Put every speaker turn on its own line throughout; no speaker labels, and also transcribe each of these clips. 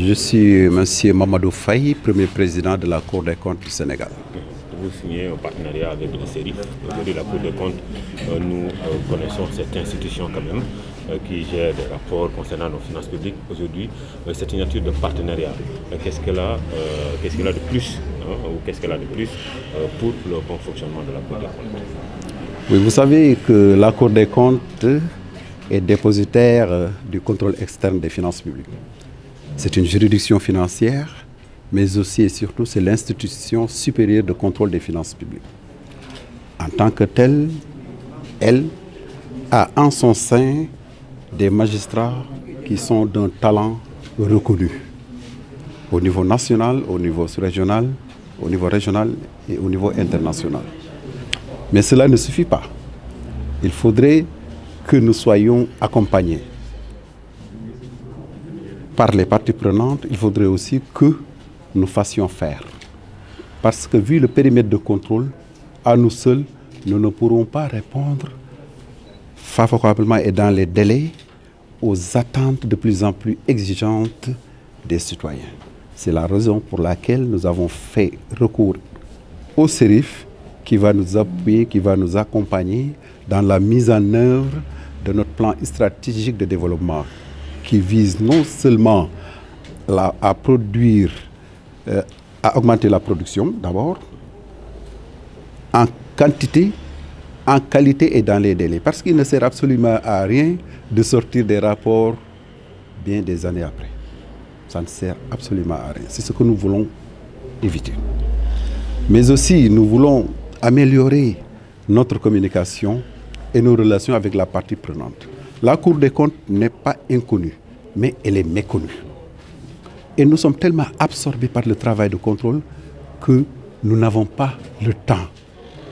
Je suis M. Mamadou Faye, premier président de la Cour des comptes du Sénégal.
Vous signez un partenariat avec le CERIF. Aujourd'hui, la Cour des comptes, nous connaissons cette institution quand même qui gère des rapports concernant nos finances publiques. Aujourd'hui, cette signature de partenariat, qu'est-ce qu'elle a de plus ou qu'est-ce qu'elle a de plus pour le bon fonctionnement de la Cour des comptes?
Oui, vous savez que la Cour des comptes est dépositaire du contrôle externe des finances publiques. C'est une juridiction financière, mais aussi et surtout c'est l'institution supérieure de contrôle des finances publiques. En tant que telle, elle a en son sein des magistrats qui sont d'un talent reconnu au niveau national, au niveau régional et au niveau international. Mais cela ne suffit pas. Il faudrait que nous soyons accompagnés par les parties prenantes. Il faudrait aussi que nous fassions faire. Parce que vu le périmètre de contrôle, à nous seuls, nous ne pourrons pas répondre favorablement et dans les délais aux attentes de plus en plus exigeantes des citoyens. C'est la raison pour laquelle nous avons fait recours au CERIF qui va nous appuyer, qui va nous accompagner dans la mise en œuvre de notre plan stratégique de développement qui vise non seulement à produire, à augmenter la production d'abord, en quantité, en qualité et dans les délais. Parce qu'il ne sert absolument à rien de sortir des rapports bien des années après. Ça ne sert absolument à rien. C'est ce que nous voulons éviter. Mais aussi, nous voulons améliorer notre communication et nos relations avec la partie prenante. La Cour des comptes n'est pas inconnue, mais elle est méconnue. Et nous sommes tellement absorbés par le travail de contrôle que nous n'avons pas le temps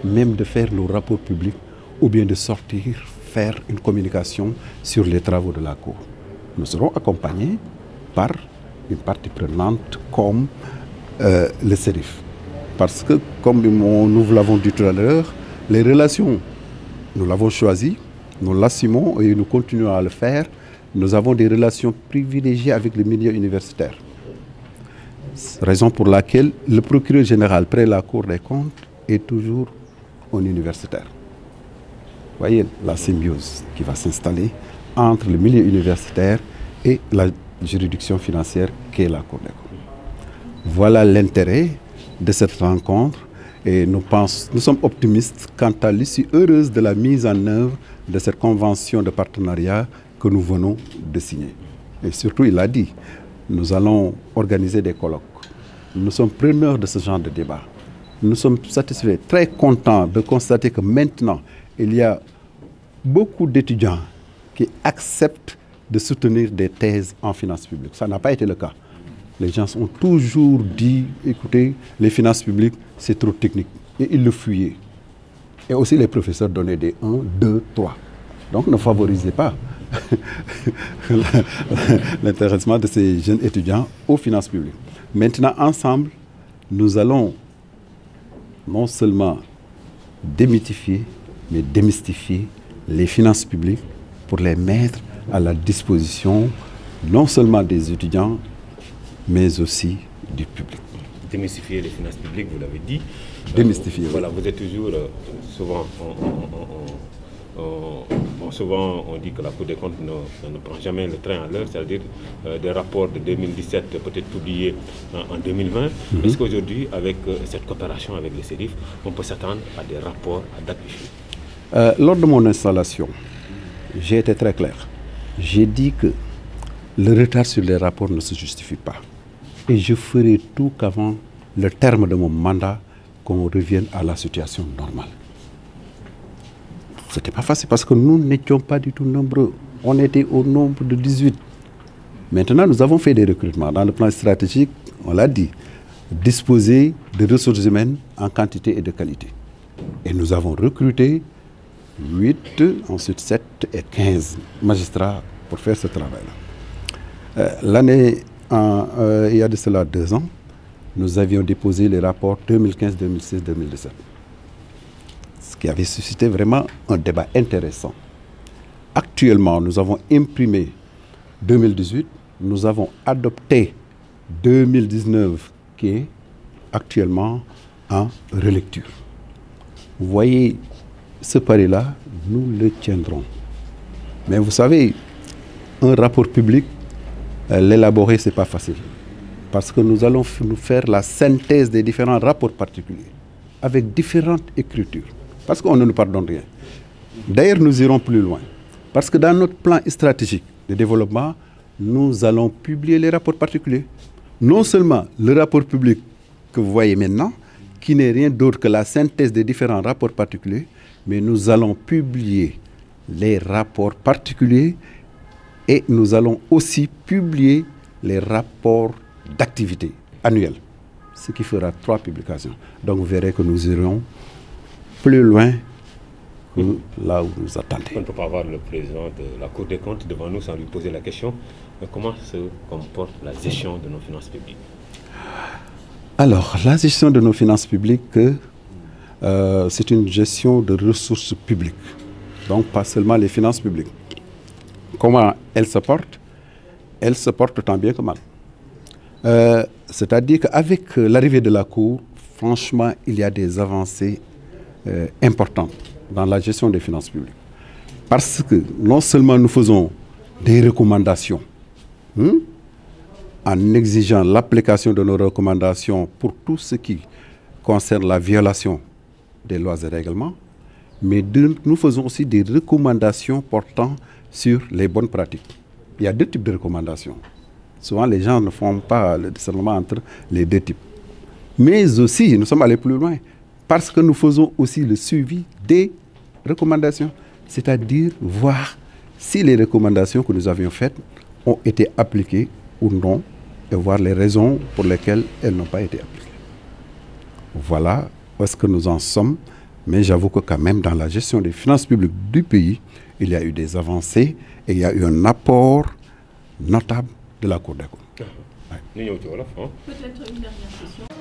même de faire nos rapports publics ou bien de sortir, faire une communication sur les travaux de la Cour. Nous serons accompagnés par une partie prenante comme le CERIF. Parce que, comme nous vous l'avons dit tout à l'heure, les relations, nous l'avons choisi, nous l'assumons et nous continuons à le faire. Nous avons des relations privilégiées avec le milieu universitaire. Raison pour laquelle le procureur général près la Cour des comptes est toujours un universitaire. Vous voyez la symbiose qui va s'installer entre le milieu universitaire et la juridiction financière qu'est la Cour des comptes. Voilà l'intérêt de cette rencontre et nous sommes optimistes quant à l'issue heureuse de la mise en œuvre de cette convention de partenariat que nous venons de signer. Et surtout, il a dit, nous allons organiser des colloques. Nous sommes preneurs de ce genre de débat. Nous sommes satisfaits, très contents de constater que maintenant, il y a beaucoup d'étudiants qui acceptent de soutenir des thèses en finances publiques. Ça n'a pas été le cas. Les gens ont toujours dit, écoutez, les finances publiques, c'est trop technique. Et ils le fuyaient. Et aussi les professeurs donnaient des 1, 2, 3. Donc ne favorisez pas l'intéressement de ces jeunes étudiants aux finances publiques. Maintenant, ensemble, nous allons non seulement démythifier, mais démystifier les finances publiques pour les mettre à la disposition non seulement des étudiants, mais aussi du public.
Démystifier les finances publiques, vous l'avez dit.
Démystifier.
Voilà, vous êtes toujours souvent on dit que la Cour des comptes ne prend jamais le train à l'heure, c'est-à-dire des rapports de 2017 peut-être publiés en 2020. Est-ce qu'aujourd'hui, avec cette coopération avec les CERIF, on peut s'attendre à des rapports à date échue?
Lors de mon installation, j'ai été très clair. J'ai dit que le retard sur les rapports ne se justifie pas. Et je ferai tout qu'avant le terme de mon mandat, qu'on revienne à la situation normale. Ce n'était pas facile parce que nous n'étions pas du tout nombreux. On était au nombre de 18. Maintenant, nous avons fait des recrutements. Dans le plan stratégique, on l'a dit, disposer de ressources humaines en quantité et de qualité. Et nous avons recruté 8, ensuite 7 et 15 magistrats pour faire ce travail-là. L'année, il y a de cela 2 ans, nous avions déposé les rapports 2015, 2016, 2017. Ce qui avait suscité vraiment un débat intéressant. Actuellement, nous avons imprimé 2018, nous avons adopté 2019 qui est actuellement en relecture. Vous voyez, ce pari-là, nous le tiendrons. Mais vous savez, un rapport public, l'élaborer, ce n'est pas facile. Parce que nous allons nous faire la synthèse des différents rapports particuliers, avec différentes écritures. Parce qu'on ne nous pardonne rien. D'ailleurs, nous irons plus loin. Parce que dans notre plan stratégique de développement, nous allons publier les rapports particuliers. Non seulement le rapport public que vous voyez maintenant, qui n'est rien d'autre que la synthèse des différents rapports particuliers, mais nous allons publier les rapports particuliers et nous allons aussi publier les rapports d'activité annuels, ce qui fera 3 publications. Donc vous verrez que nous irons plus loin que là où nous attendez.
On ne peut pas avoir le président de la Cour des comptes devant nous sans lui poser la question. Mais comment se comporte la gestion de nos finances publiques?
Alors, la gestion de nos finances publiques, c'est une gestion de ressources publiques. Donc, pas seulement les finances publiques. Comment elles se portent? Elles se portent tant bien que mal. C'est-à-dire qu'avec l'arrivée de la Cour, franchement, il y a des avancées importantes dans la gestion des finances publiques. Parce que non seulement nous faisons des recommandations, en exigeant l'application de nos recommandations pour tout ce qui concerne la violation des lois et règlements, mais nous faisons aussi des recommandations portant sur les bonnes pratiques. Il y a 2 types de recommandations. Souvent, les gens ne font pas le discernement entre les 2 types. Mais aussi, nous sommes allés plus loin, parce que nous faisons aussi le suivi des recommandations, c'est-à-dire voir si les recommandations que nous avions faites ont été appliquées ou non, et voir les raisons pour lesquelles elles n'ont pas été appliquées. Voilà où est-ce que nous en sommes, mais j'avoue que quand même dans la gestion des finances publiques du pays, il y a eu des avancées et il y a eu un apport notable de la Cour des comptes.
Peut-être une dernière question.